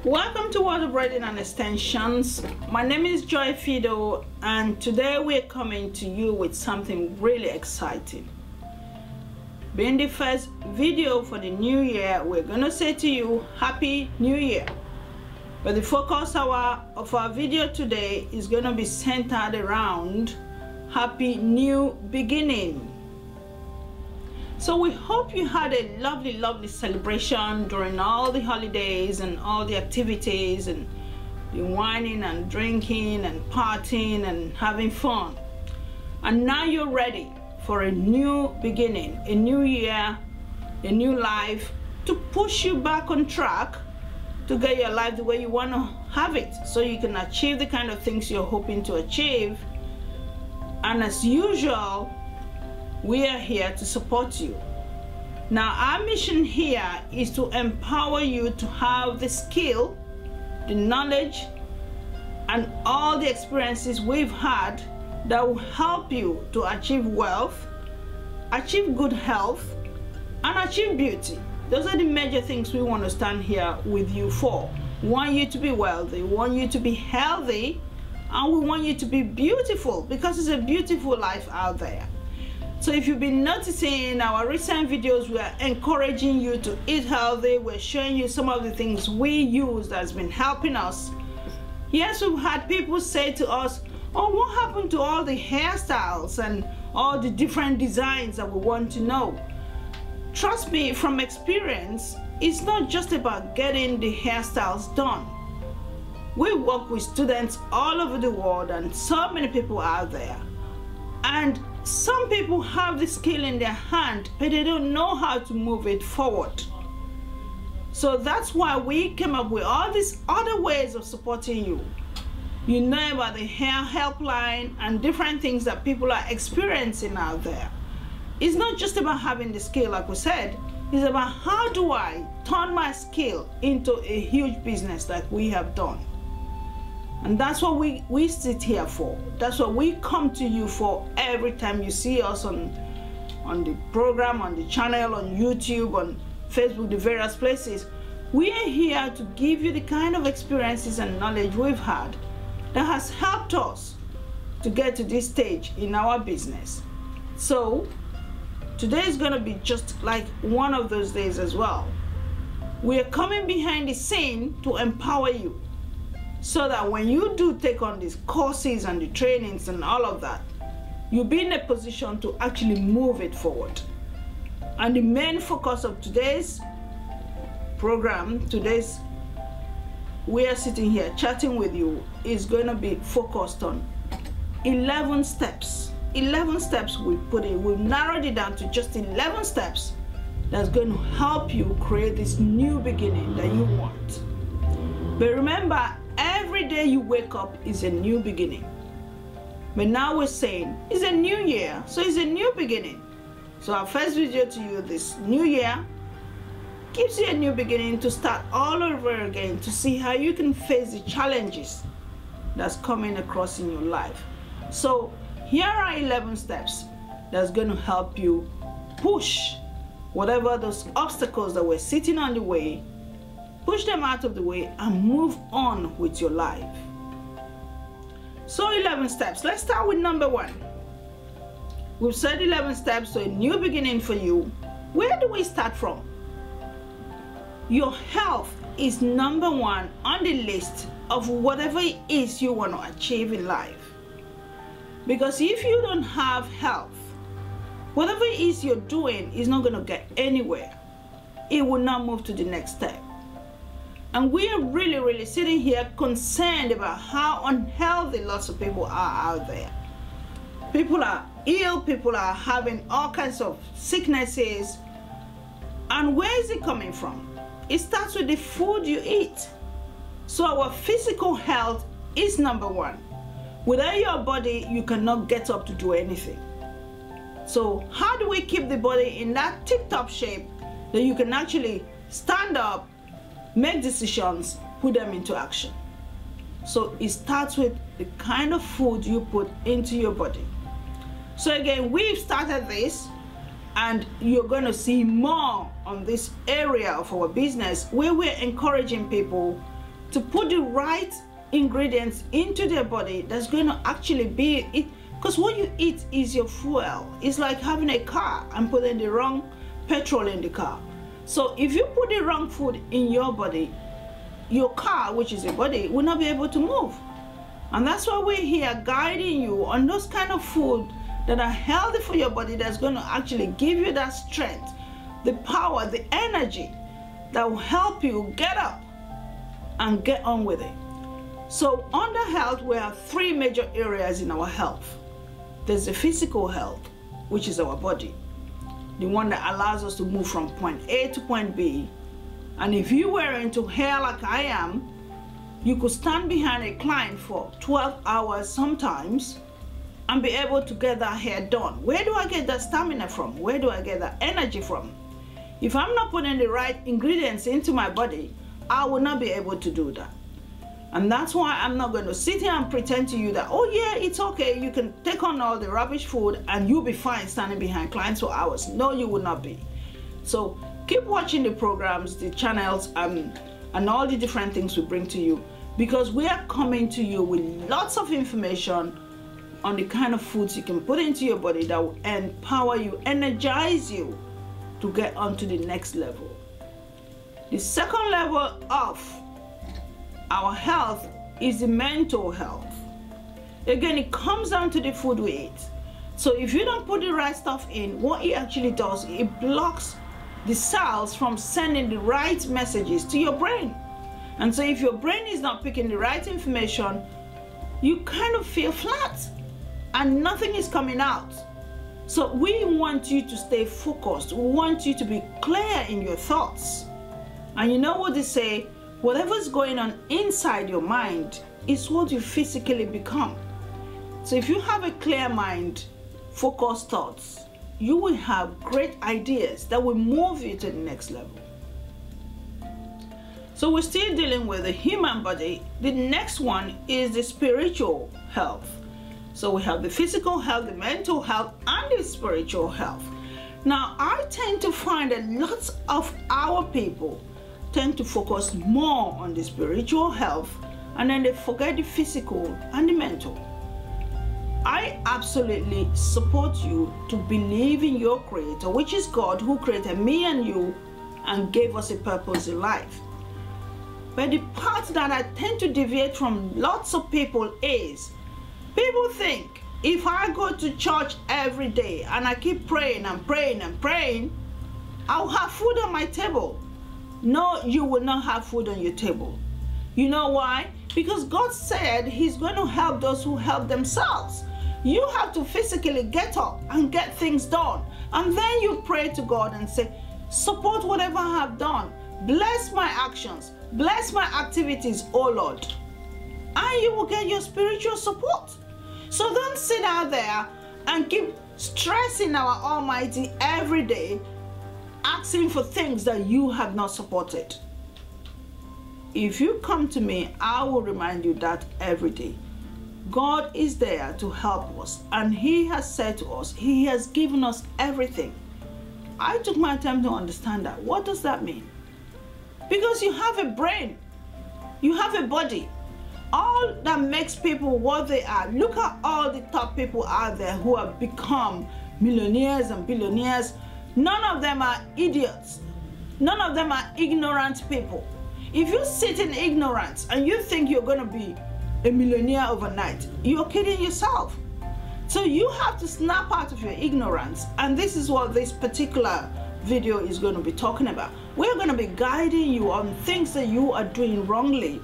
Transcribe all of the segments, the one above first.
Welcome to World of Braiding and Extensions. My name is Joy Fido, and today we're coming to you with something really exciting. Being the first video for the new year, we're gonna say to you Happy New Year. But the focus of our video today is gonna be centered around Happy New Beginning. So we hope you had a lovely celebration during all the holidays and all the activities and the whining and drinking and partying and having fun. And now you're ready for a new beginning, a new year, a new life, to push you back on track to get your life the way you want to have it, so you can achieve the kind of things you're hoping to achieve. And as usual, we are here to support you. Now, our mission here is to empower you to have the skill, the knowledge, and all the experiences we've had that will help you to achieve wealth, achieve good health, and achieve beauty. Those are the major things we want to stand here with you for. We want you to be wealthy, we want you to be healthy, and we want you to be beautiful, because it's a beautiful life out there. So if you've been noticing our recent videos, we are encouraging you to eat healthy. We're showing you some of the things we use that's been helping us. Yes, we've had people say to us, oh, what happened to all the hairstyles and all the different designs that we want to know? Trust me, from experience, it's not just about getting the hairstyles done. We work with students all over the world and so many people out there. And some people have the skill in their hand, but they don't know how to move it forward. So that's why we came up with all these other ways of supporting you. You know about the hair helpline and different things that people are experiencing out there. It's not just about having the skill, like we said. It's about how do I turn my skill into a huge business like we have done. And that's what we sit here for. That's what we come to you for every time you see us on the program, on the channel, on YouTube, on Facebook, the various places. We are here to give you the kind of experiences and knowledge we've had that has helped us to get to this stage in our business. So today is going to be just like one of those days as well. We are coming behind the scene to empower you, so that when you do take on these courses and the trainings and all of that, you'll be in a position to actually move it forward. And the main focus of today's program, we are sitting here chatting with you, is going to be focused on 11 steps. 11 steps we put in. We've narrowed it down to just 11 steps that's going to help you create this new beginning that you want. But remember, every day you wake up is a new beginning. But now we're saying it's a new year, so it's a new beginning. So our first video to you this new year gives you a new beginning to start all over again, to see how you can face the challenges that's coming across in your life. So here are 11 steps that's going to help you push whatever those obstacles that were sitting on the way, push them out of the way and move on with your life. So 11 steps. Let's start with number 1. We've said 11 steps to a new beginning for you. Where do we start from? Your health is number 1 on the list of whatever it is you want to achieve in life. Because if you don't have health, whatever it is you're doing is not going to get anywhere. It will not move to the next step. And we are really sitting here concerned about how unhealthy lots of people are out there. People are ill, people are having all kinds of sicknesses. And where is it coming from? It starts with the food you eat. So our physical health is number 1. Without your body, you cannot get up to do anything. So how do we keep the body in that tip-top shape that you can actually stand up, make decisions, put them into action? So it starts with the kind of food you put into your body. So again, we've started this, and you're going to see more on this area of our business where we're encouraging people to put the right ingredients into their body that's going to actually be it. Because what you eat is your fuel. It's like having a car and putting the wrong petrol in the car. So if you put the wrong food in your body, your car, which is your body, will not be able to move. And that's why we're here guiding you on those kind of food that are healthy for your body, that's going to actually give you that strength, the power, the energy that will help you get up and get on with it. So under health, we have three major areas in our health. There's the physical health, which is our body, the one that allows us to move from point A to point B. And if you were into hair like I am, you could stand behind a client for 12 hours sometimes and be able to get that hair done. Where do I get that stamina from? Where do I get that energy from? If I'm not putting the right ingredients into my body, I will not be able to do that. And that's why I'm not going to sit here and pretend to you that, oh yeah, it's okay, you can take on all the rubbish food and you'll be fine standing behind clients for hours. No, you will not be. So keep watching the programs, the channels, and all the different things we bring to you, because we are coming to you with lots of information on the kind of foods you can put into your body that will empower you, energize you to get onto the next level. The second level of our health is the mental health. Again, it comes down to the food we eat. So if you don't put the right stuff in, what it actually does, it blocks the cells from sending the right messages to your brain. And so if your brain is not picking the right information, you kind of feel flat and nothing is coming out. So we want you to stay focused. We want you to be clear in your thoughts. And you know what they say, whatever's going on inside your mind is what you physically become. So if you have a clear mind, focused thoughts, you will have great ideas that will move you to the next level. So we're still dealing with the human body. The next one is the spiritual health. So we have the physical health, the mental health, and the spiritual health. Now, I tend to find that lots of our people tend to focus more on the spiritual health, and then they forget the physical and the mental. I absolutely support you to believe in your Creator, which is God, who created me and you and gave us a purpose in life. But the part that I tend to deviate from lots of people is, people think if I go to church every day and I keep praying and praying and praying, I'll have food on my table. No, you will not have food on your table. You know why? Because God said He's going to help those who help themselves. You have to physically get up and get things done. And then you pray to God and say, support whatever I have done. Bless my actions. Bless my activities, oh Lord. And you will get your spiritual support. So don't sit out there and keep stressing our Almighty every day, asking for things that you have not supported. If you come to me, I will remind you that every day. God is there to help us, and He has said to us, He has given us everything. I took my time to understand that. What does that mean? Because you have a brain, you have a body. All that makes people what they are. Look at all the top people out there who have become millionaires and billionaires. None of them are idiots. None of them are ignorant people. If you sit in ignorance and you think you're going to be a millionaire overnight, you're kidding yourself. So you have to snap out of your ignorance, and this is what this particular video is going to be talking about. We're going to be guiding you on things that you are doing wrongly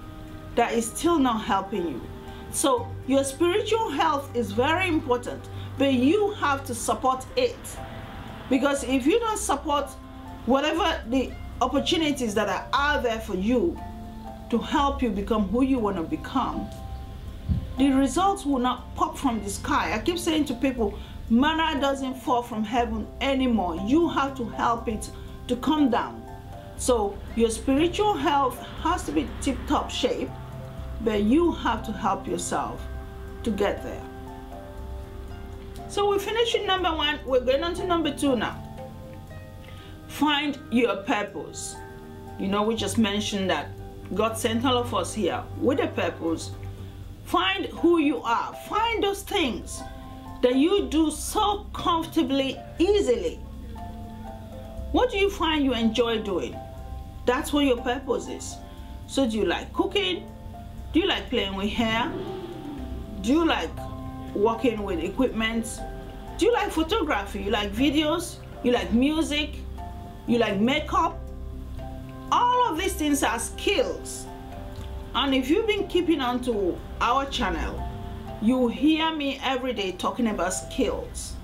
that is still not helping you. So your spiritual health is very important, but you have to support it. Because if you don't support whatever the opportunities that are out there for you to help you become who you want to become, the results will not pop from the sky. I keep saying to people, manna doesn't fall from heaven anymore. You have to help it to come down. So your spiritual health has to be tip-top shape, but you have to help yourself to get there. So we finished with number one. We're going on to number two now. Find your purpose. You know, we just mentioned that God sent all of us here with a purpose. Find who you are. Find those things that you do so comfortably, easily. What do you find you enjoy doing? That's what your purpose is. So do you like cooking? Do you like playing with hair? Do you like working with equipment? Do you like photography? You like videos? You like music? You like makeup? All of these things are skills. And if you've been keeping on to our channel, you hear me every day talking about skills.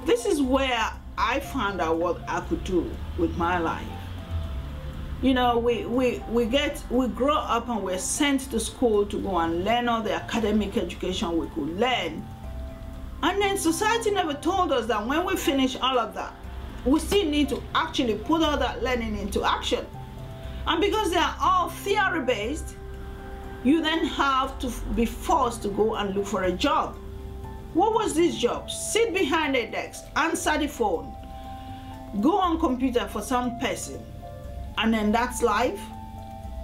This is where I found out what I could do with my life. You know, we grow up and we're sent to school to go and learn all the academic education we could learn. And then society never told us that when we finish all of that, we still need to actually put all that learning into action. And because they are all theory-based, you then have to be forced to go and look for a job. What was this job? Sit behind a desk, answer the phone, go on computer for some person, and then that's life?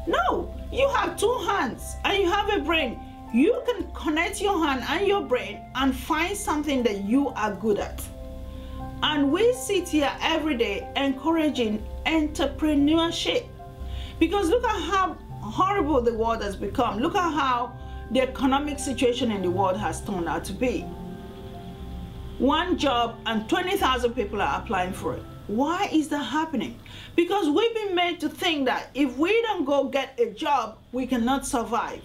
No, you have two hands and you have a brain. You can connect your hand and your brain and find something that you are good at. And we sit here every day encouraging entrepreneurship. Because look at how horrible the world has become. Look at how the economic situation in the world has turned out to be. One job and 20,000 people are applying for it. Why is that happening? Because we've been made to think that if we don't go get a job, we cannot survive.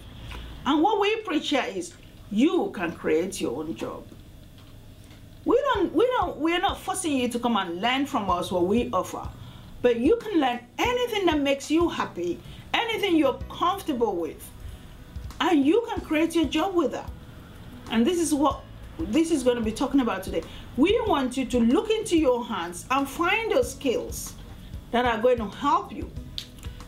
And what we preach here is you can create your own job. We're not forcing you to come and learn from us what we offer. But you can learn anything that makes you happy, anything you're comfortable with, and you can create your job with that. And this is what this is going to be talking about today. We want you to look into your hands and find those skills that are going to help you.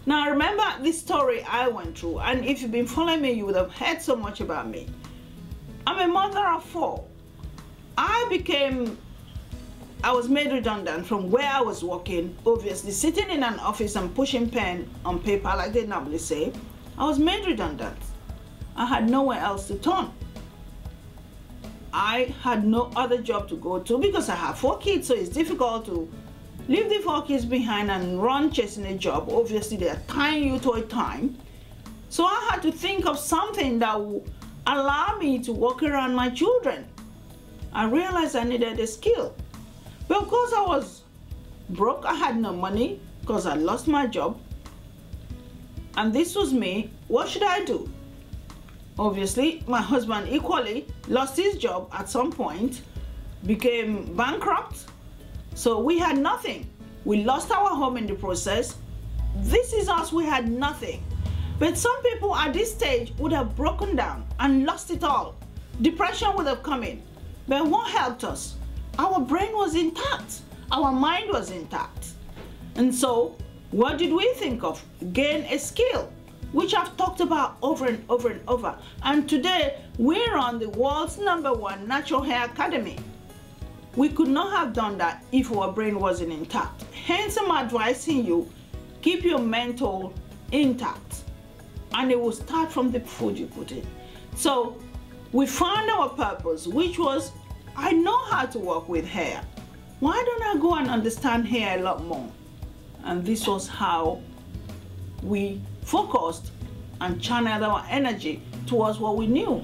Now remember this story I went through, and if you've been following me, you would have heard so much about me. I'm a mother of 4. I was made redundant from where I was working, obviously sitting in an office and pushing pen on paper like they normally say. I was made redundant. I had nowhere else to turn. I had no other job to go to because I have 4 kids, so it's difficult to leave the 4 kids behind and run chasing a job. Obviously they are tying you to a time. So I had to think of something that would allow me to walk around my children. I realized I needed a skill. But because I was broke, I had no money because I lost my job. And this was me. What should I do? Obviously, my husband equally lost his job at some point, became bankrupt. So we had nothing. We lost our home in the process. This is us, we had nothing. But some people at this stage would have broken down and lost it all. Depression would have come in. But what helped us? Our brain was intact. Our mind was intact. And so, what did we think of? Gain a skill, which I've talked about over and over and over. And today, we're on the world's #1 natural hair academy. We could not have done that if our brain wasn't intact. Hence, I'm advising you, keep your mental intact. And it will start from the food you put in. So, we found our purpose, which was, I know how to work with hair. Why don't I go and understand hair a lot more? And this was how we focused and channeled our energy towards what we knew.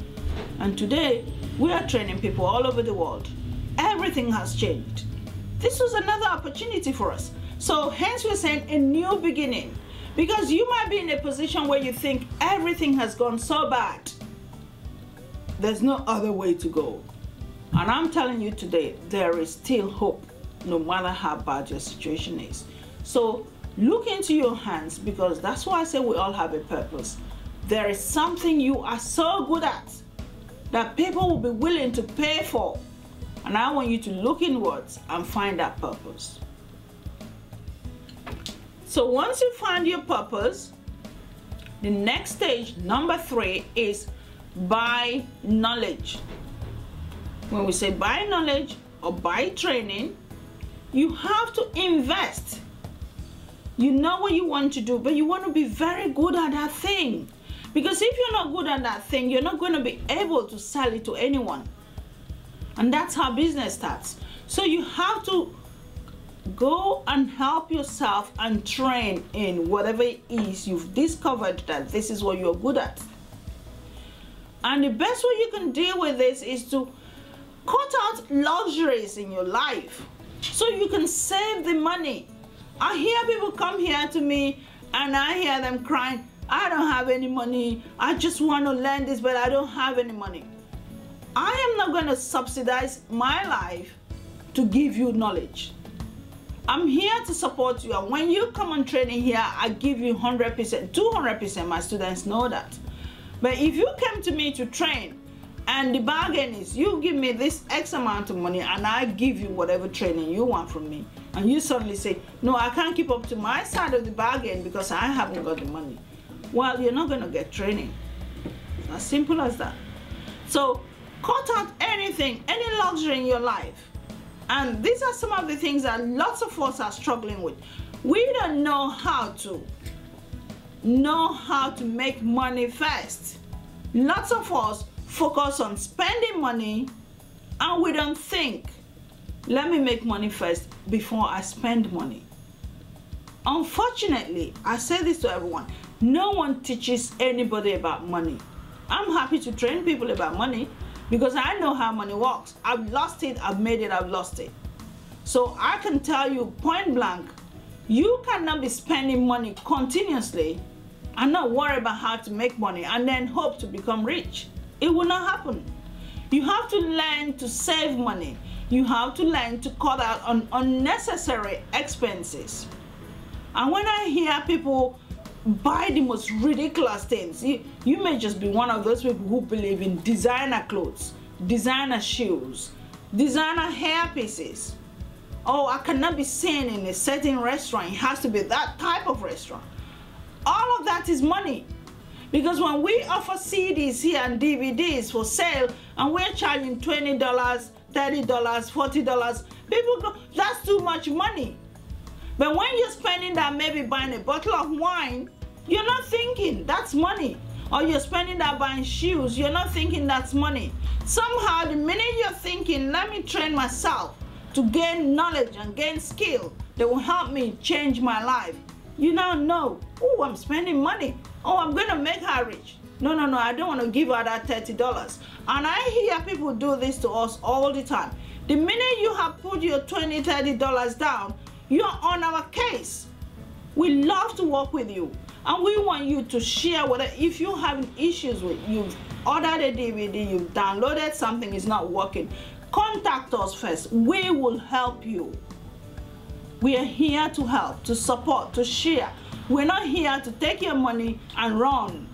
And today, we are training people all over the world. Everything has changed. This was another opportunity for us. So hence we're saying a new beginning. Because you might be in a position where you think everything has gone so bad. There's no other way to go. And I'm telling you today, there is still hope, no matter how bad your situation is. So look into your hands, because that's why I say we all have a purpose. There is something you are so good at that people will be willing to pay for. And I want you to look inwards and find that purpose. So once you find your purpose, the next stage, #3, is buy knowledge. When we say buy knowledge or buy training, you have to invest. You know what you want to do, but you want to be very good at that thing. Because if you're not good at that thing, you're not going to be able to sell it to anyone. And that's how business starts. So you have to go and help yourself and train in whatever it is you've discovered that this is what you're good at. And the best way you can deal with this is to cut out luxuries in your life so you can save the money. I hear people come here to me and I hear them crying, I don't have any money, I just want to learn this, but I don't have any money. I am not going to subsidize my life to give you knowledge. I'm here to support you, and when you come on training here, I give you 100%, 200%, my students know that. But if you came to me to train, and the bargain is you give me this X amount of money and I give you whatever training you want from me, and you suddenly say, no, I can't keep up to my side of the bargain because I haven't got the money. Well, you're not going to get training. It's as simple as that. So cut out anything, any luxury in your life. And these are some of the things that lots of us are struggling with. We don't know how to make money first. Lots of us focus on spending money and we don't think, let me make money first before I spend money. Unfortunately, I say this to everyone, no one teaches anybody about money. I'm happy to train people about money because I know how money works. I've lost it, I've made it, I've lost it. So I can tell you point blank, you cannot be spending money continuously and not worry about how to make money and then hope to become rich. It will not happen. You have to learn to save money. You have to learn to cut out on unnecessary expenses. And when I hear people buy the most ridiculous things, you may just be one of those people who believe in designer clothes, designer shoes, designer hair pieces. Oh, I cannot be seen in a certain restaurant. It has to be that type of restaurant. All of that is money. Because when we offer CDs here and DVDs for sale and we're charging $20, $30, $40, people go, that's too much money. But when you're spending that, maybe buying a bottle of wine, you're not thinking that's money. Or you're spending that buying shoes, you're not thinking that's money. Somehow, the minute you're thinking, let me train myself to gain knowledge and gain skill that will help me change my life, you now know, oh, I'm spending money. Oh, I'm going to make her rich. No, I don't want to give her that $30. And I hear people do this to us all the time. The minute you have put your $20, $30 down, you're on our case. We love to work with you. And we want you to share whatever. If you're having issues with, you've ordered a DVD, you've downloaded something, it's not working, contact us first. We will help you. We are here to help, to support, to share. We're not here to take your money and run.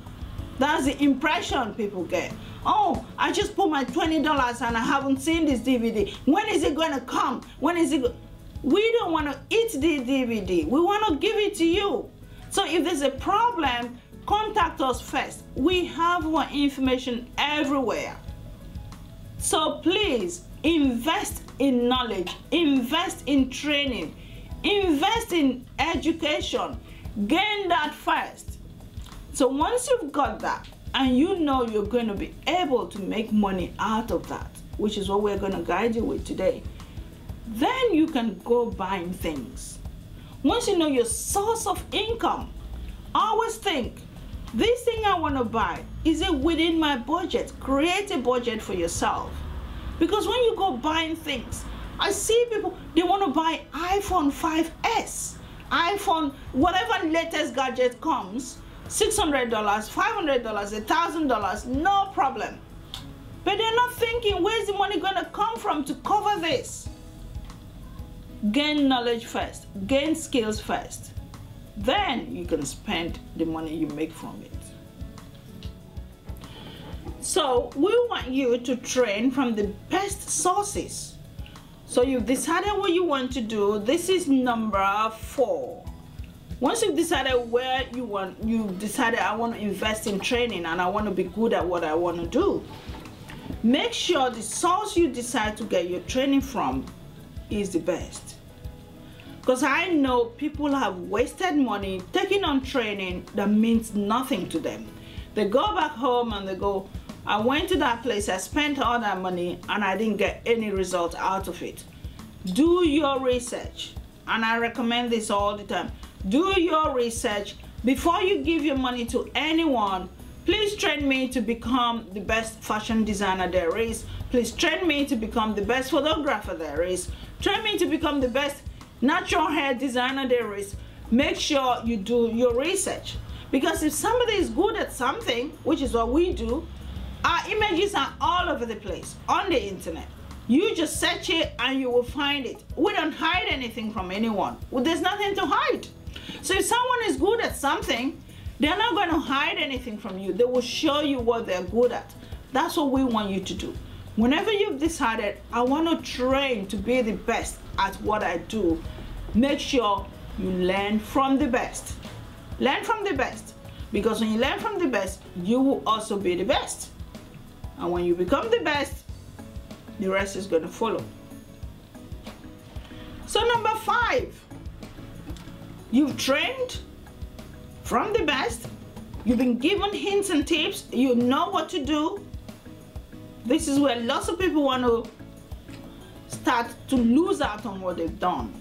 That's the impression people get. Oh, I just put my $20 and I haven't seen this DVD. When is it going to come? When is it? We don't want to eat the DVD. We want to give it to you. So if there's a problem, contact us first. We have our information everywhere. So please invest in knowledge, invest in training, invest in education. Gain that first. So once you've got that and you know you're going to be able to make money out of that, which is what we're going to guide you with today, then you can go buying things. Once you know your source of income, always think, this thing I want to buy, is it within my budget? Create a budget for yourself. Because when you go buying things, I see people, they want to buy iPhone 5S, iPhone, whatever latest gadget comes, $600, $500, $1,000, no problem. But they're not thinking, where's the money going to come from to cover this? Gain knowledge first, gain skills first. Then you can spend the money you make from it. So we want you to train from the best sources. So you've decided what you want to do. This is number 4. Once you've decided where you want, you've decided I want to invest in training and I want to be good at what I want to do. Make sure the source you decide to get your training from is the best. Because I know people have wasted money taking on training that means nothing to them. They go back home and they go, I went to that place, I spent all that money and I didn't get any result out of it. Do your research. And I recommend this all the time. Do your research before you give your money to anyone. Please train me to become the best fashion designer there is. Please train me to become the best photographer there is. Train me to become the best natural hair designer there is. Make sure you do your research, because if somebody is good at something, which is what we do, our images are all over the place on the internet. You just search it and you will find it. We don't hide anything from anyone. Well, there's nothing to hide. So if someone is good at something, they're not going to hide anything from you. They will show you what they're good at. That's what we want you to do. Whenever you've decided, I want to train to be the best at what I do, make sure you learn from the best. Learn from the best. Because when you learn from the best, you will also be the best. And when you become the best, the rest is going to follow. So number 5, you've trained from the best. You've been given hints and tips. You know what to do. This is where lots of people want to start to lose out on what they've done.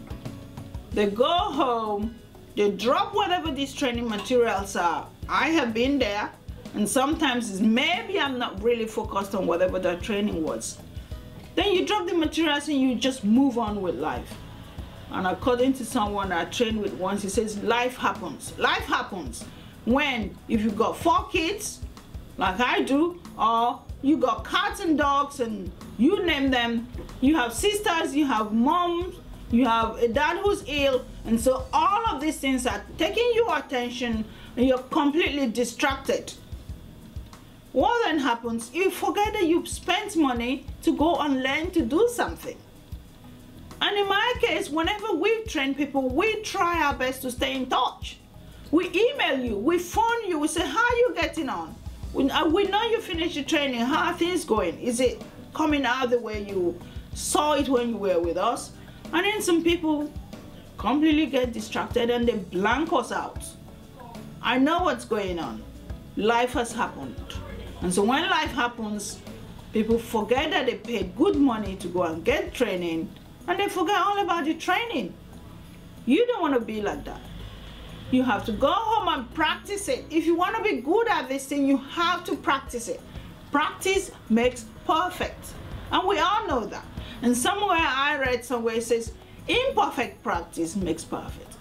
They go home, they drop whatever these training materials are. I have been there, and sometimes it's maybe I'm not really focused on whatever the training was. Then you drop the materials and you just move on with life. And according to someone I trained with once, he says life happens. Life happens when, if you've got 4 kids, like I do, or you got cats and dogs and you name them, you have sisters, you have moms, you have a dad who's ill, and so all of these things are taking your attention and you're completely distracted. What then happens? You forget that you've spent money to go and learn to do something. And in my case, whenever we train people, we try our best to stay in touch. We email you, we phone you, we say, how are you getting on? We know you finished your training, how are things going? Is it coming out the way you saw it when you were with us? And then some people completely get distracted and they blank us out. I know what's going on. Life has happened. And so when life happens, people forget that they paid good money to go and get training, and they forget all about the training. You don't want to be like that. You have to go home and practice it. If you want to be good at this thing, you have to practice it. Practice makes perfect. And we all know that. And somewhere I read somewhere it says, imperfect practice makes perfect.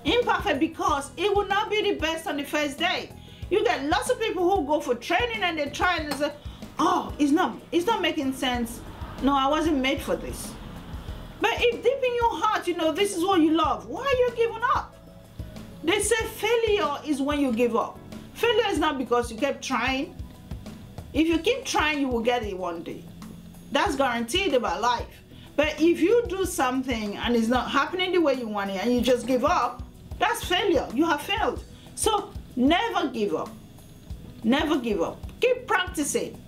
Imperfect because it will not be the best on the first day. You get lots of people who go for training and they try and they say, oh, it's not making sense. No, I wasn't made for this. But if deep in your heart, you know, this is what you love, why are you giving up? They say failure is when you give up. Failure is not because you kept trying. If you keep trying, you will get it one day. That's guaranteed about life. But if you do something and it's not happening the way you want it and you just give up, that's failure. You have failed. So never give up. Never give up. Keep practicing.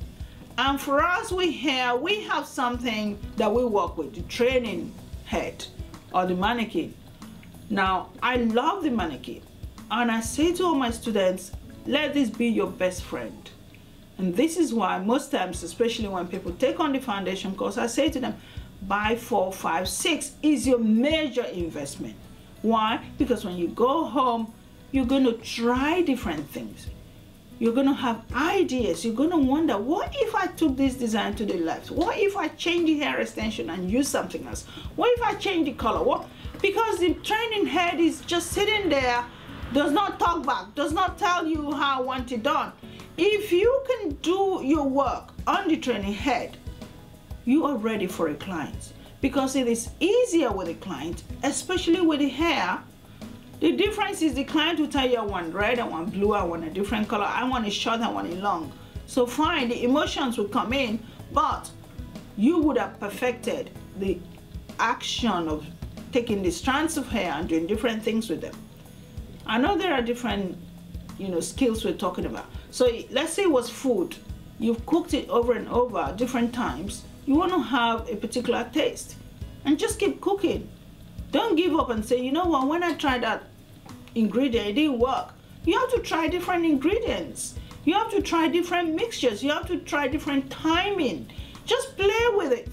And for us, we have something that we work with, the training head or the mannequin. Now, I love the mannequin. And I say to all my students, let this be your best friend. And this is why most times, especially when people take on the foundation course, I say to them, buy 4, 5, 6 is your major investment. Why? Because when you go home, you're going to try different things. You're going to have ideas. You're going to wonder, what if I took this design to the left? What if I change the hair extension and use something else? What if I change the color? What? Because the training head is just sitting there, does not talk back, does not tell you how I want it done. If you can do your work on the training head, you are ready for a client, because it is easier with a client, especially with the hair. The difference is the client will tell you, I want red, I want blue, I want a different color, I want it short, I want it long. So fine, the emotions will come in, but you would have perfected the action of taking the strands of hair and doing different things with them. I know there are different, skills we're talking about. So let's say it was food. You've cooked it over and over different times. You want to have a particular taste, and just keep cooking. Don't Don't give up and say, you know what, when I tried that ingredient, it didn't work. You have to try different ingredients. You have to try different mixtures. You have to try different timing. Just play with it.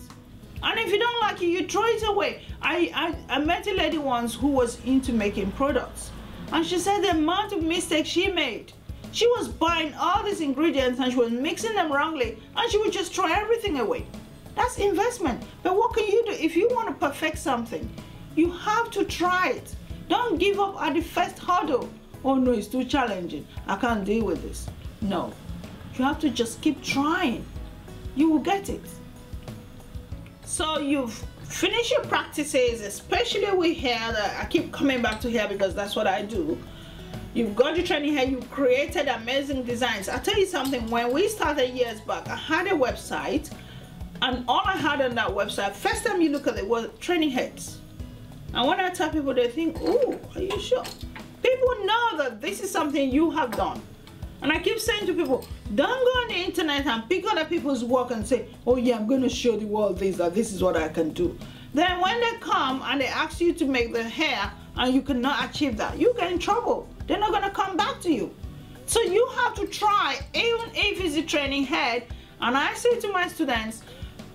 And if you don't like it, you throw it away. I met a lady once who was into making products. And she said the amount of mistakes she made. She was buying all these ingredients and she was mixing them wrongly, and she would just throw everything away. That's investment. But what can you do? If you want to perfect something, you have to try it. Don't give up at the first hurdle. Oh no, it's too challenging. I can't deal with this. No. You have to just keep trying. You will get it. So you've finished your practices, especially with hair. I keep coming back to hair because that's what I do. You've got your training hair, you created amazing designs. I'll tell you something, when we started years back, I had a website, and all I had on that website, first time you look at it, was training heads. And when I tell people, they think, oh, are you sure? People know that this is something you have done. And I keep saying to people, don't go on the internet and pick other people's work and say, oh yeah, I'm going to show the world this, that this is what I can do. Then when they come and they ask you to make the hair and you cannot achieve that, you get in trouble. They're not going to come back to you. So you have to try, even if it's a training head. And I say to my students,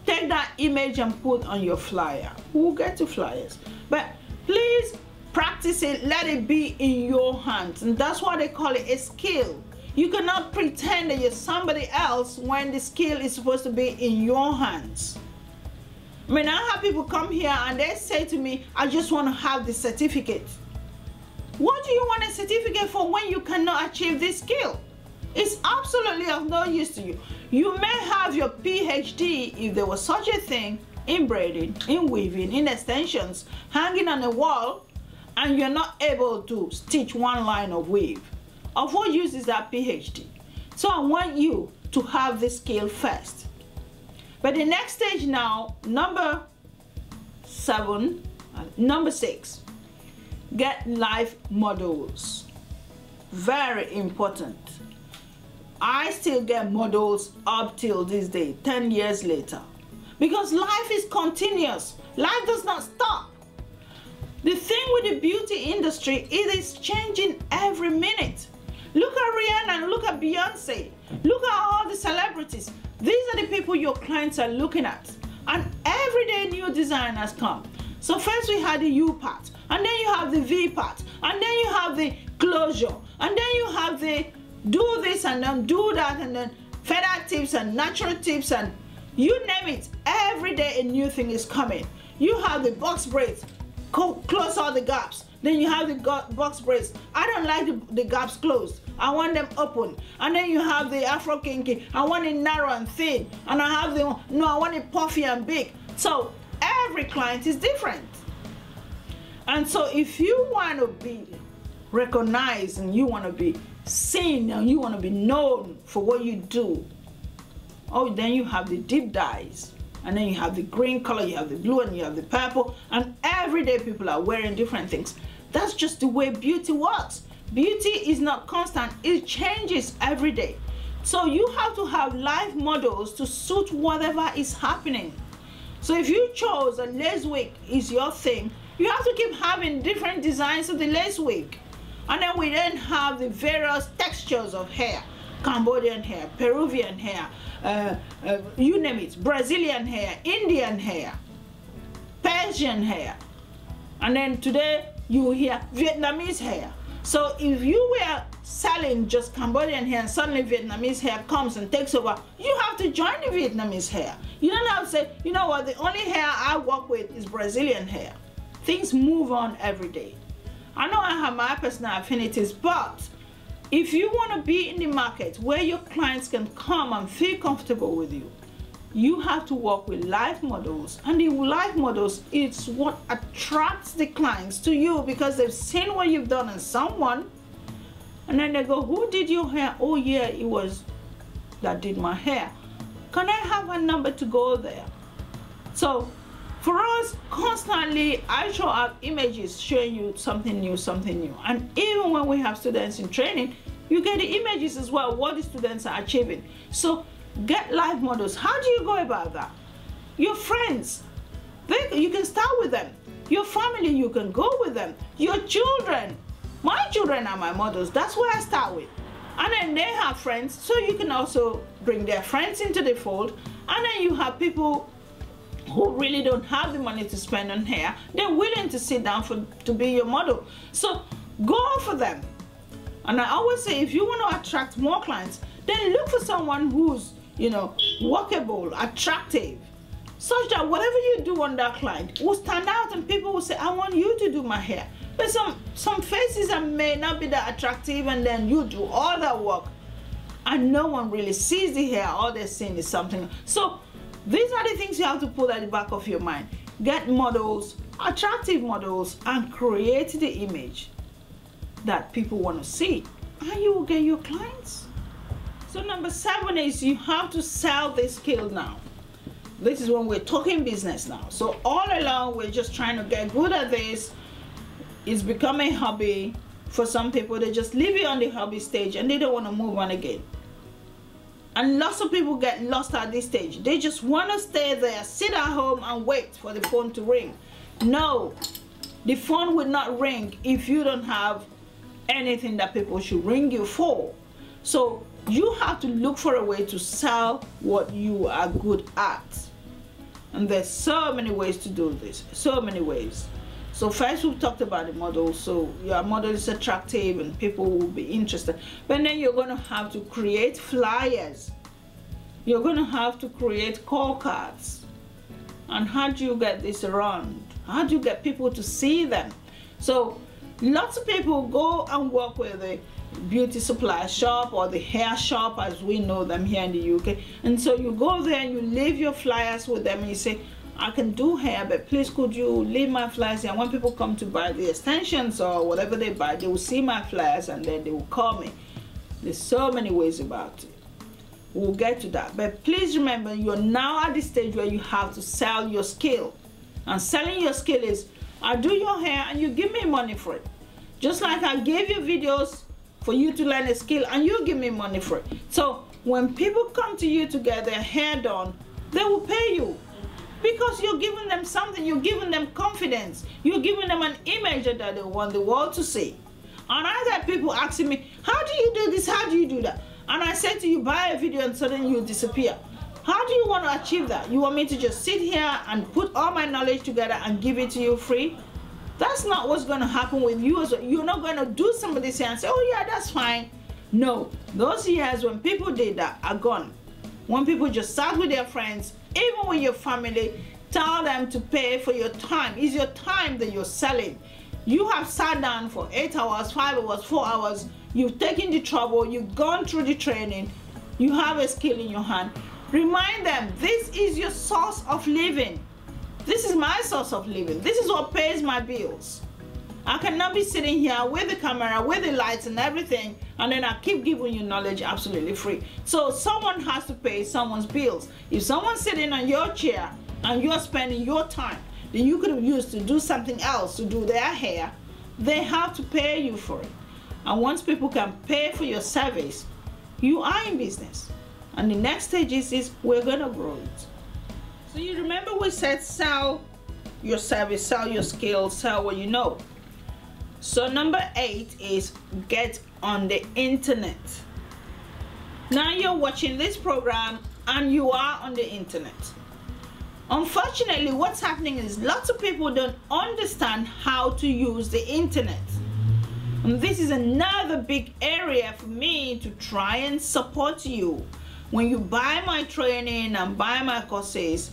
take that image and put on your flyer. We'll get to flyers. But please practice it, let it be in your hands. And that's why they call it a skill. You cannot pretend that you're somebody else when the skill is supposed to be in your hands. I mean, I have people come here and they say to me, I just want to have the certificate. What do you want a certificate for when you cannot achieve this skill? It's absolutely of no use to you. You may have your PhD, if there was such a thing, in braiding, in weaving, in extensions, hanging on a wall, and you're not able to stitch one line of weave. Of what use is that PhD? So I want you to have this skill first. But the next stage now, number 6, get life models. Very important. I still get models up till this day, 10 years later. Because life is continuous. Life does not stop. The thing with the beauty industry, it is changing every minute. Look at Rihanna and look at Beyonce. Look at all the celebrities. These are the people your clients are looking at. And every day new designers come. So first we had the U part, and then you have the V part, and then you have the closure, and then you have the do this and then do that, and then feather tips and natural tips, and you name it. Every day a new thing is coming. You have the box braids, close all the gaps. Then you have the box braids. I don't like the gaps closed. I want them open. And then you have the Afro kinky. I want it narrow and thin. And I have I want it puffy and big. So every client is different. And so if you want to be recognized and you want to be seen and you want to be known for what you do, then you have the deep dyes. And then you have the green color, you have the blue, and you have the purple. And every day people are wearing different things. That's just the way beauty works. Beauty is not constant. It changes every day. So you have to have live models to suit whatever is happening. So if you chose a lace wig is your thing, you have to keep having different designs of the lace wig. And then we then have the various textures of hair. Cambodian hair, Peruvian hair, you name it, Brazilian hair, Indian hair, Persian hair. And then today you hear Vietnamese hair. So if you were selling just Cambodian hair and suddenly Vietnamese hair comes and takes over, you have to join the Vietnamese hair. You don't have to say, you know what, the only hair I work with is Brazilian hair. Things move on every day. I know I have my personal affinities, but if you want to be in the market where your clients can come and feel comfortable with you, you have to work with live models. And the live models, it's what attracts the clients to you because they've seen what you've done on someone. And then they go, who did your hair? Oh yeah, it was that did my hair. Can I have a number to go there? So for us, constantly, I show up images showing you something new, something new. And even when we have students in training, you get the images as well, what the students are achieving. So get live models. How do you go about that? Your friends, you can start with them. Your family, you can go with them. Your children. My children are my models. That's where I start with. And then they have friends, so you can also bring their friends into the fold. And then you have people who really don't have the money to spend on hair. They're willing to sit down to be your model. So go for them. And I always say, if you want to attract more clients, then look for someone who's, you know, workable, attractive, such that whatever you do on that client will stand out and people will say, I want you to do my hair. But some faces that may not be that attractive, and then you do all that work and no one really sees the hair. All they're seeing is something. So these are the things you have to put at the back of your mind. Get models, attractive models, and create the image that people want to see, and you will get your clients. So number 7 is you have to sell this skill now. This is when we're talking business now. So all along we're just trying to get good at this. It's become a hobby. For some people, they just leave it on the hobby stage and they don't want to move on again. And lots of people get lost at this stage. They just want to stay there, sit at home and wait for the phone to ring. No, the phone will not ring if you don't have anything that people should ring you for. So you have to look for a way to sell what you are good at. And there's so many ways to do this, so many ways. So first we've talked about the model. So your model is attractive and people will be interested. But then you're going to have to create flyers. You're going to have to create call cards. And how do you get this around? How do you get people to see them? So lots of people go and work with the beauty supply shop or the hair shop as we know them here in the UK. And so you go there and you leave your flyers with them and you say, I can do hair, but please could you leave my flyers here? And when people come to buy the extensions or whatever they buy, they will see my flyers and then they will call me. There's so many ways about it. We'll get to that. But please remember, you're now at the stage where you have to sell your skill. And selling your skill is, I do your hair and you give me money for it. Just like I gave you videos for you to learn a skill and you give me money for it. So when people come to you to get their hair done, they will pay you. Because you're giving them something, you're giving them confidence, you're giving them an image that they want the world to see. And I got people asking me, how do you do this, how do you do that? And I said to you, buy a video and suddenly you disappear. How do you want to achieve that? You want me to just sit here and put all my knowledge together and give it to you free? That's not what's going to happen with you. You're not going to do some of this here and say, oh yeah, that's fine. No, those years when people did that are gone. When people just sat with their friends, even with your family, tell them to pay for your time. It's your time that you're selling. You have sat down for 8 hours, 5 hours, 4 hours. You've taken the trouble. You've gone through the training. You have a skill in your hand. Remind them, this is your source of living. This is my source of living. This is what pays my bills. I cannot be sitting here with the camera, with the lights and everything, and then I keep giving you knowledge absolutely free. So someone has to pay someone's bills. If someone's sitting on your chair and you're spending your time that you could have used to do something else, to do their hair, they have to pay you for it. And once people can pay for your service, you are in business. And the next stage is we're gonna grow it. So you remember we said sell your service, sell your skills, sell what you know. So number 8 is get on the internet. Now you're watching this program and you are on the internet. Unfortunately, what's happening is lots of people don't understand how to use the internet. And this is another big area for me to try and support you. When you buy my training and buy my courses,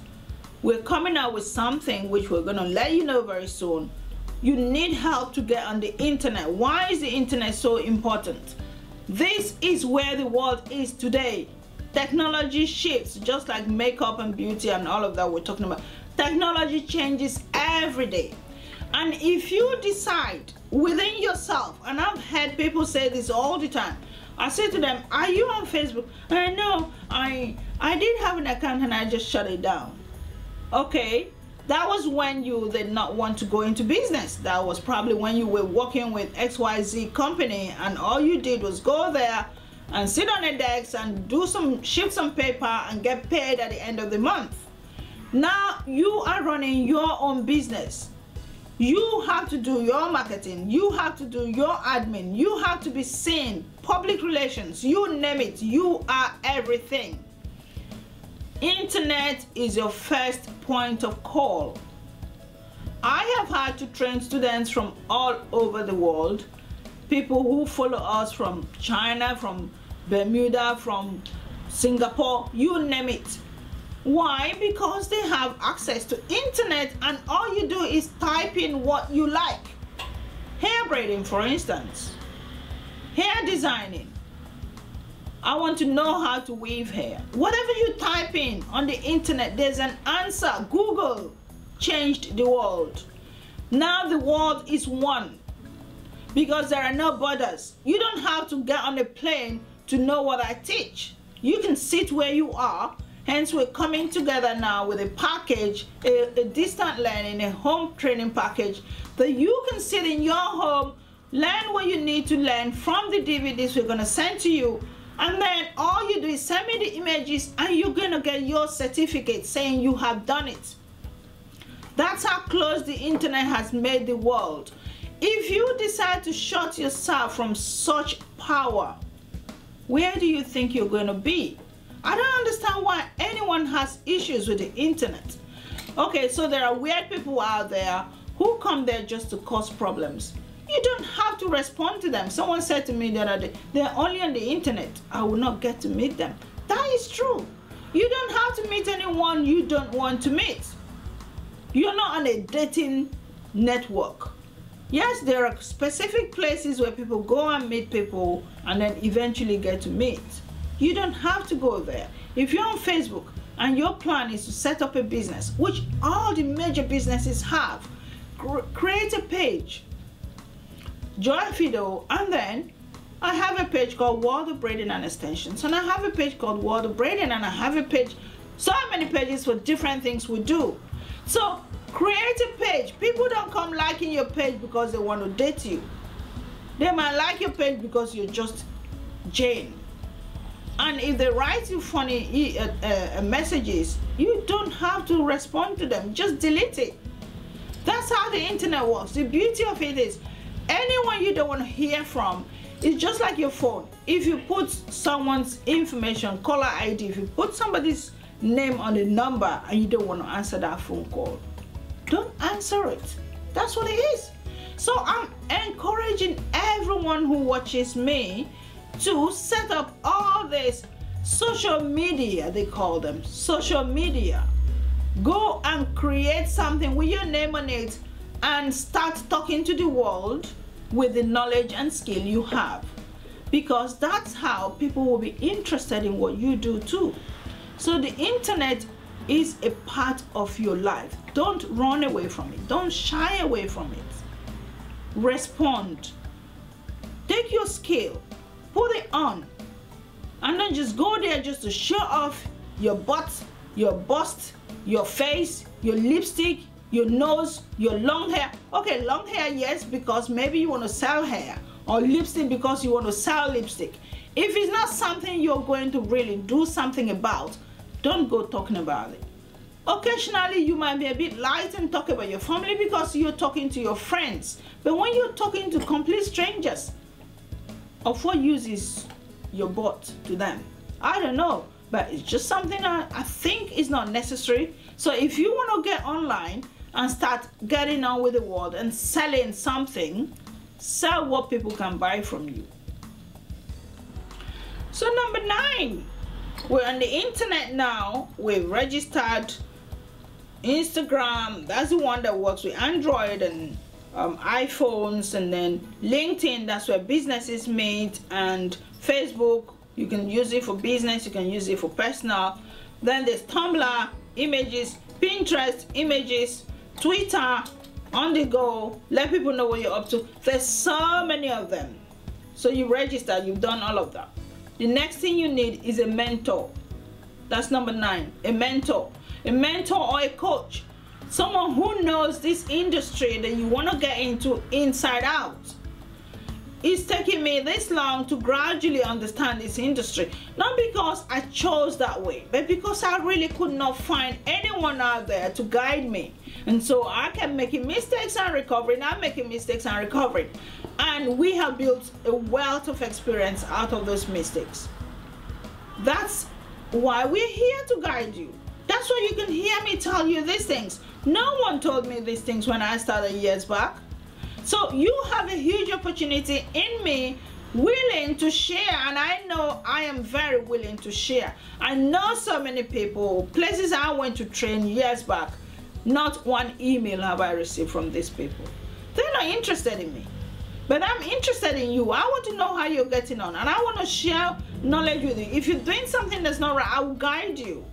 we're coming out with something which we're going to let you know very soon. You need help to get on the internet. Why is the internet so important? This is where the world is today. Technology shifts, just like makeup and beauty and all of that we're talking about. Technology changes every day. And if you decide within yourself, and I've had people say this all the time, I say to them, are you on Facebook? And no, I did have an account and I just shut it down. Okay. That was when you did not want to go into business. That was probably when you were working with XYZ company and all you did was go there and sit on a desk and shift some paper and get paid at the end of the month. Now you are running your own business. You have to do your marketing, you have to do your admin, you have to be seen, public relations, you name it, you are everything. Internet is your first point of call. I have had to train students from all over the world, people who follow us from China, from Bermuda, from Singapore, you name it. Why? Because they have access to internet, and all you do is type in what you like. Hair braiding, for instance, hair designing. I want to know how to weave hair. Whatever you type in on the internet, there's an answer. Google changed the world. Now the world is one because there are no borders. You don't have to get on a plane to know what I teach. You can sit where you are. Hence, we're coming together now with a package, a distant learning, a home training package that you can sit in your home, learn what you need to learn from the DVDs we're going to send to you, and then all you do is send me the images and you're going to get your certificate saying you have done it. That's how close the internet has made the world. If you decide to shut yourself from such power, where do you think you're going to be? I don't understand why anyone has issues with the internet. Okay, so there are weird people out there who come there just to cause problems. You don't have to respond to them. Someone said to me the other day, they're only on the internet. I will not get to meet them. That is true. You don't have to meet anyone you don't want to meet. You're not on a dating network. Yes, there are specific places where people go and meet people and then eventually get to meet. You don't have to go there. If you're on Facebook and your plan is to set up a business, which all the major businesses have, create a page, Joy Fido, and then I have a page called World of Braiding and Extensions, and I have a page called World of Braiding, and I have a page, so many pages for different things we do. So create a page. People don't come liking your page because they want to date you. They might like your page because you're just Jane. And if they write you funny messages, you don't have to respond to them. Just delete it. That's how the internet works. The beauty of it is, anyone you don't want to hear from, is just like your phone. If you put someone's information, caller ID, if you put somebody's name on the number and you don't want to answer that phone call, don't answer it. That's what it is. So I'm encouraging everyone who watches me to set up all this social media, they call them social media. Go and create something with your name on it and start talking to the world with the knowledge and skill you have, because that's how people will be interested in what you do too. So the internet is a part of your life. Don't run away from it. Don't shy away from it. Respond. Take your skill, put it on, and then just go there just to show off your butt, your bust, your face, your lipstick, your nose, your long hair. Okay, long hair, yes, because maybe you want to sell hair, or lipstick because you want to sell lipstick. If it's not something you're going to really do something about, don't go talking about it. Occasionally you might be a bit light and talk about your family because you're talking to your friends, but when you're talking to complete strangers, of what use is your butt to them? I don't know, but it's just something I think is not necessary. So if you want to get online and start getting on with the world and selling something, sell what people can buy from you. So number 9, we're on the internet now. We've registered Instagram. That's the one that works with Android and iPhones, and then LinkedIn, that's where businesses meet, and Facebook, you can use it for business, you can use it for personal. Then there's Tumblr, images, Pinterest, images, Twitter, on the go, let people know what you're up to. There's so many of them. So you registered, you've done all of that. The next thing you need is a mentor. That's number 9, a mentor. A mentor or a coach. Someone who knows this industry that you want to get into inside out. It's taking me this long to gradually understand this industry. Not because I chose that way, but because I really could not find anyone out there to guide me. And so I kept making mistakes and recovering. I'm making mistakes and recovering. And we have built a wealth of experience out of those mistakes. That's why we're here to guide you. That's why you can hear me tell you these things. No one told me these things when I started years back. So you have a huge opportunity in me, willing to share, and I know I am very willing to share. I know so many people, places I went to train years back, not one email have I received from these people. They're not interested in me. But I'm interested in you. I want to know how you're getting on, and I want to share knowledge with you. If you're doing something that's not right, I will guide you.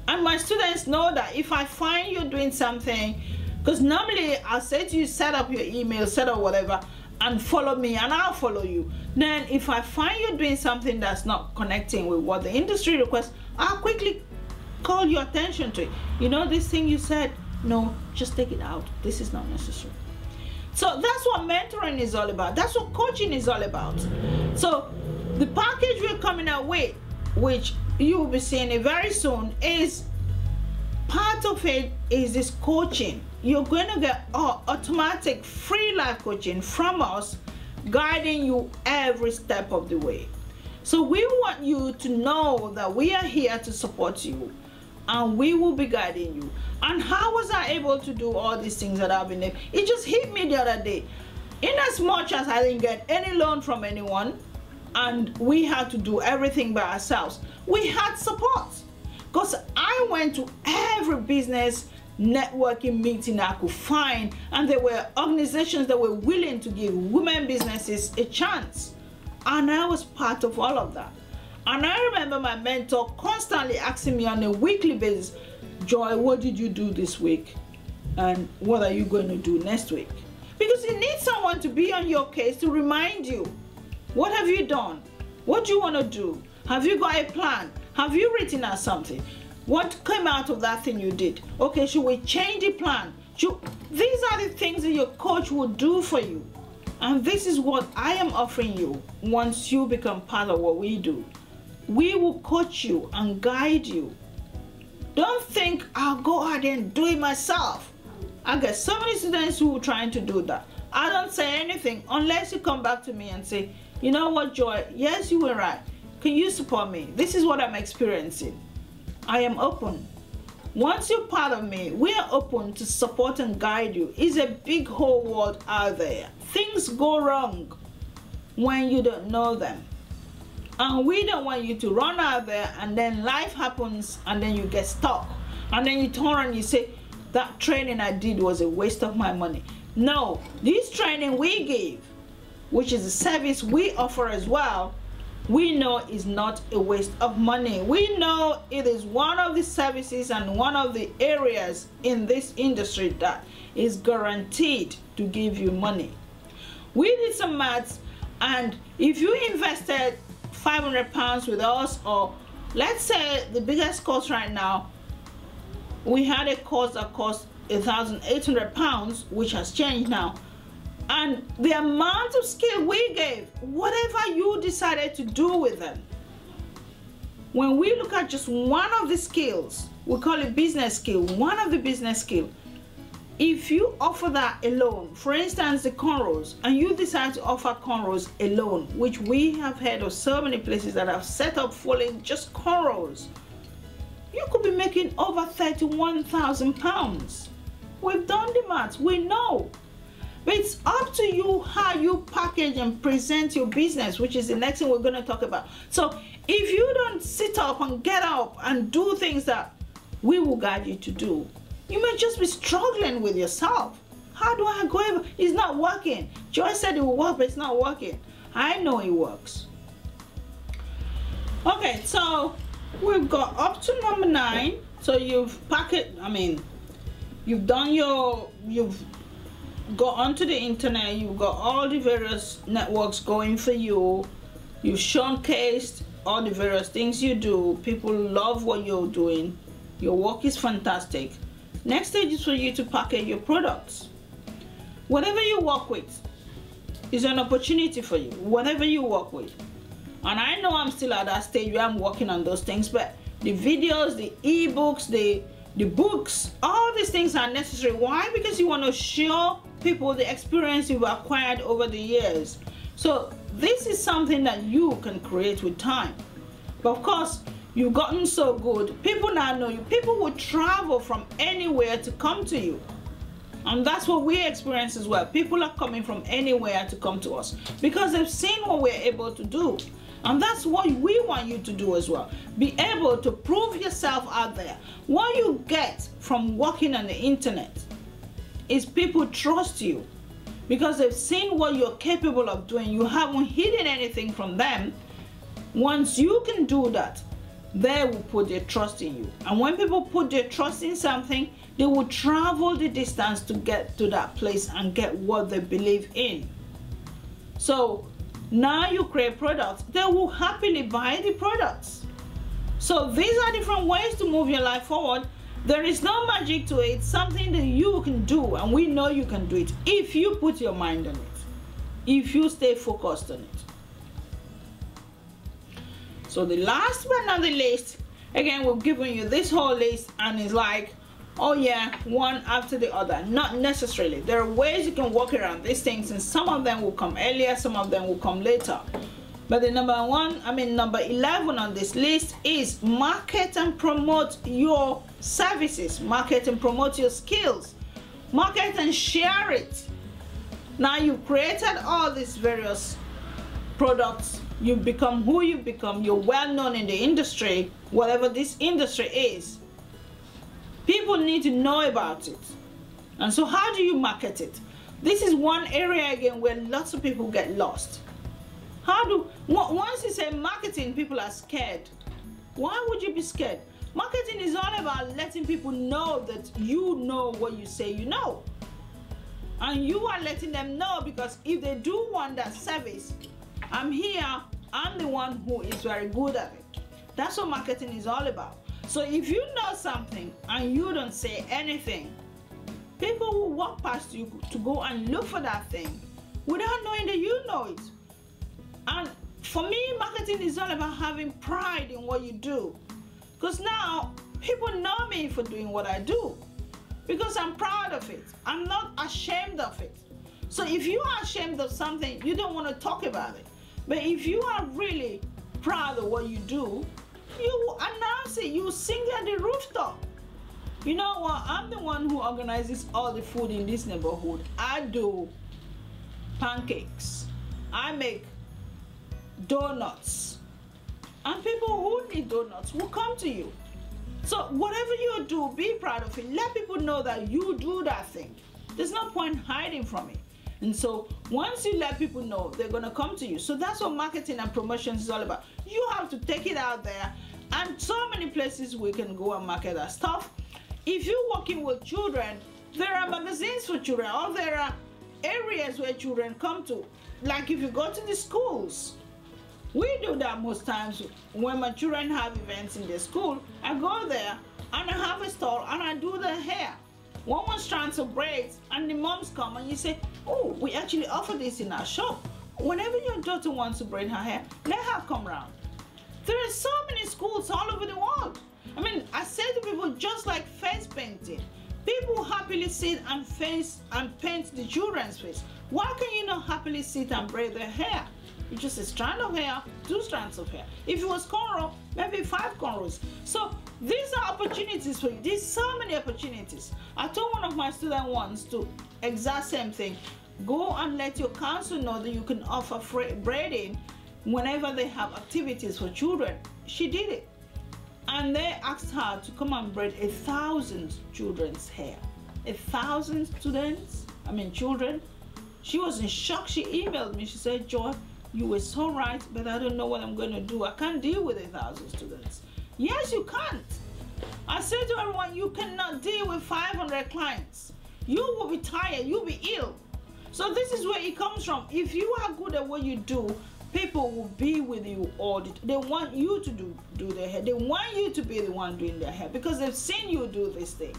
And my students know that if I find you're doing something, because normally I'll say to you, set up your email, set up whatever, and follow me, and I'll follow you. Then if I find you're doing something that's not connecting with what the industry requests, I'll quickly call your attention to it. You know this thing you said? No, just take it out. This is not necessary. So that's what mentoring is all about. That's what coaching is all about. So the package we're coming out with, which you will be seeing it very soon, is part of it is this coaching. You're going to get automatic free life coaching from us, guiding you every step of the way. So we want you to know that we are here to support you, and we will be guiding you. And how was I able to do all these things that I've been able? It just hit me the other day. In as much as I didn't get any loan from anyone, and we had to do everything by ourselves, we had support. Because I went to every business networking meeting I could find, and there were organizations that were willing to give women businesses a chance. And I was part of all of that. And I remember my mentor constantly asking me on a weekly basis, Joy, what did you do this week? And what are you going to do next week? Because you need someone to be on your case to remind you, what have you done? What do you want to do? Have you got a plan? Have you written out something? What came out of that thing you did? Okay, should we change the plan? These are the things that your coach will do for you. And this is what I am offering you once you become part of what we do. We will coach you and guide you. Don't think I'll go out there and do it myself. I get so many students who are trying to do that. I don't say anything unless you come back to me and say, you know what, Joy, yes, you were right. Can you support me? This is what I'm experiencing. I am open. Once you're part of me, we are open to support and guide you. It's a big whole world out there. Things go wrong when you don't know them. And we don't want you to run out there and then life happens and then you get stuck. And then you turn around and you say, that training I did was a waste of my money. No, this training we give, which is a service we offer as well, we know is not a waste of money. We know it is one of the services and one of the areas in this industry that is guaranteed to give you money. We did some maths, and if you invested £500 with us, or let's say the biggest course right now, we had a course that cost £1,800, which has changed now. And the amount of skill we gave, whatever you decided to do with them, when we look at just one of the skills, we call it business skill, one of the business skill, if you offer that alone, for instance the cornrows, and you decide to offer cornrows alone, which we have heard of so many places that have set up fully just cornrows, you could be making over £31,000. We've done the maths, we know. But it's up to you how you package and present your business, which is the next thing we're going to talk about. So if you don't sit up and get up and do things that we will guide you to do, you may just be struggling with yourself. How do I go over? It's not working. Joy said it will work, but it's not working. I know it works. Okay, so we've got up to number 9. So you've you've done you've got onto the internet, you've got all the various networks going for you, you've showcased all the various things you do, people love what you're doing, your work is fantastic. Next stage is for you to package your products. Whatever you work with is an opportunity for you, whatever you work with. And I know I'm still at that stage where I'm working on those things, but the videos, the ebooks, the the books, all these things are necessary. Why? Because you want to show people the experience you've acquired over the years. So this is something that you can create with time. But of course, you've gotten so good, people now know you. People will travel from anywhere to come to you. And that's what we experience as well. People are coming from anywhere to come to us because they've seen what we're able to do. And that's what we want you to do as well. Be able to prove yourself out there. What you get from working on the internet is people trust you because they've seen what you're capable of doing. You haven't hidden anything from them. Once you can do that, they will put their trust in you. And when people put their trust in something, they will travel the distance to get to that place and get what they believe in. So now you create products, they will happily buy the products. So these are different ways to move your life forward. There is no magic to it. It's something that you can do, and we know you can do it if you put your mind on it, if you stay focused on it. So the last but not the least, again, we've given you this whole list and it's like, oh yeah, one after the other. Not necessarily. There are ways you can work around these things, and some of them will come earlier, some of them will come later. But the number 11 on this list is market and promote your services, market and promote your skills, market and share it. Now you've created all these various products, you've become who you've become, you're well known in the industry, whatever this industry is. People need to know about it. And so how do you market it? This is one area again where lots of people get lost. Once you say marketing, people are scared. Why would you be scared? Marketing is all about letting people know that you know what you say you know. And you are letting them know, because if they do want that service, I'm here, I'm the one who is very good at it. That's what marketing is all about. So if you know something and you don't say anything, people will walk past you to go and look for that thing without knowing that you know it. And for me, marketing is all about having pride in what you do. Because now, people know me for doing what I do. Because I'm proud of it. I'm not ashamed of it. So if you are ashamed of something, you don't want to talk about it. But if you are really proud of what you do, you announce it, you sing at the rooftop. You know what? I'm the one who organizes all the food in this neighborhood. I do pancakes. I make donuts. And people who need donuts will come to you. So whatever you do, be proud of it. Let people know that you do that thing. There's no point hiding from it. And so once you let people know, they're going to come to you. So that's what marketing and promotions is all about. You have to take it out there, and so many places we can go and market our stuff. If you're working with children, there are magazines for children, or there are areas where children come to. Like if you go to the schools, we do that most times. When my children have events in their school, I go there and I have a stall and I do their hair. One strands of braids, and the moms come and you say, oh, we actually offer this in our shop. Whenever your daughter wants to braid her hair, let her come round. There are so many schools all over the world. I mean, I say to people, just like face painting, people happily sit and paint the children's face. Why can you not happily sit and braid their hair? It's just a strand of hair, 2 strands of hair. If it was cornrow, maybe 5 cornrows. So these are opportunities for you. There's so many opportunities. I told one of my students once to exact same thing. Go and let your council know that you can offer free braiding whenever they have activities for children. She did it. And they asked her to come and braid 1,000 children's hair. 1,000 children. She was in shock. She emailed me. She said, Joy, you were so right, but I don't know what I'm going to do. I can't deal with 1,000 students. Yes, you can't. I said to everyone, you cannot deal with 500 clients. You will be tired. You'll be ill. So this is where it comes from. If you are good at what you do, people will be with you all the time. They want you to do their hair. They want you to be the one doing their hair because they've seen you do this thing.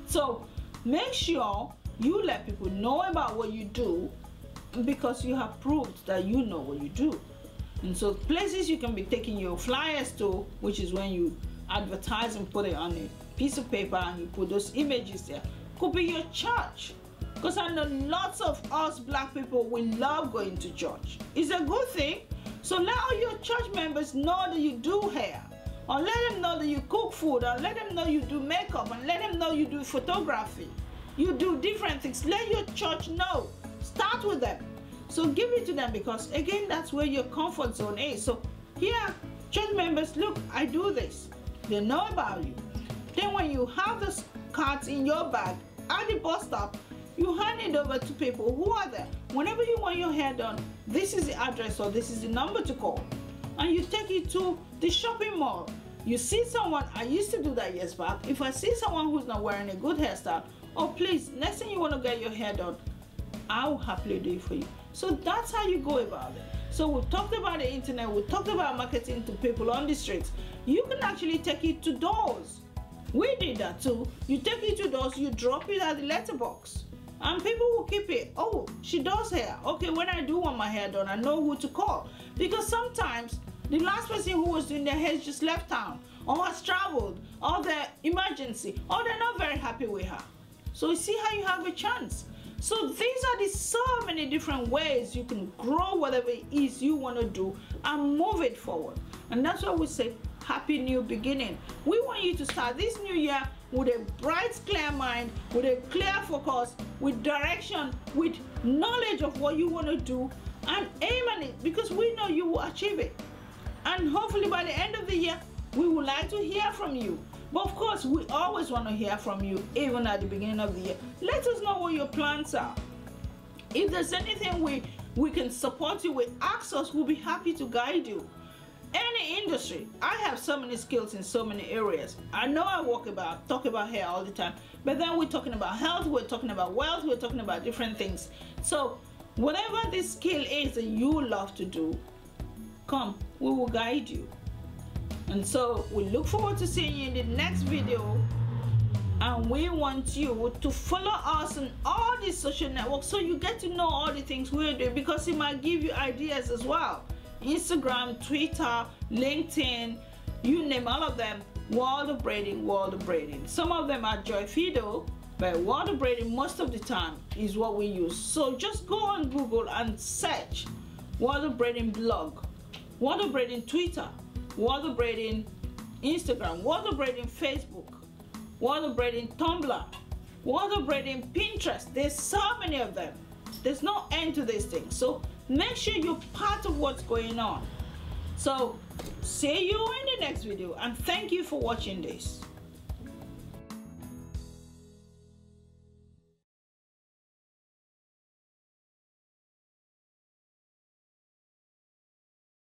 So make sure you let people know about what you do, because you have proved that you know what you do. And so places you can be taking your flyers to, which is when you advertise and put it on piece of paper and you put those images there. Could be your church, because I know lots of us black people, we love going to church. It's a good thing. So let all your church members know that you do hair, or let them know that you cook food, or let them know you do makeup, and let them know you do photography. You do different things. Let your church know. Start with them. So give it to them, because again, that's where your comfort zone is. So here, church members, look, I do this. They know about you. Then when you have those cards in your bag at the bus stop, you hand it over to people who are there. Whenever you want your hair done, this is the address or this is the number to call. And you take it to the shopping mall. You see someone, I used to do that years back. If I see someone who's not wearing a good hairstyle, oh please, next time you want to get your hair done, I'll happily do it for you. So that's how you go about it. So we talked about the internet, we talked about marketing to people on the streets. You can actually take it to doors. We did that too. You take it to doors, you drop it at the letterbox, and people will keep it. Oh, she does hair. Okay, when I do want my hair done, I know who to call. Because sometimes the last person who was doing their hair just left town, or has traveled, or they're emergency, or they're not very happy with her. So you see how you have a chance. So these are so many different ways you can grow whatever it is you want to do and move it forward. And that's why we say happy new beginning. We want you to start this new year with a bright, clear mind, with a clear focus, with direction, with knowledge of what you want to do, and aim at it, because we know you will achieve it. And hopefully by the end of the year, we would like to hear from you. But of course, we always want to hear from you, even at the beginning of the year. Let us know what your plans are. If there's anything we can support you with, ask us. We'll be happy to guide you. Any industry, I have so many skills in so many areas. I know I talk about hair all the time, but then we're talking about health, we're talking about wealth, we're talking about different things. So whatever this skill is that you love to do, come, we will guide you. And so we look forward to seeing you in the next video, and we want you to follow us on all these social networks so you get to know all the things we're doing, because it might give you ideas as well. Instagram, Twitter, LinkedIn, you name all of them. World of Braiding, World of Braiding. Some of them are Joy Fido, but World of Braiding most of the time is what we use. So just go on Google and search World of Braiding blog, World of Braiding Twitter, World of Braiding Instagram, World of Braiding Facebook, World of Braiding Tumblr, World of Braiding Pinterest. There's so many of them. There's no end to this thing. So make sure you're part of what's going on. So see you in the next video, and thank you for watching this.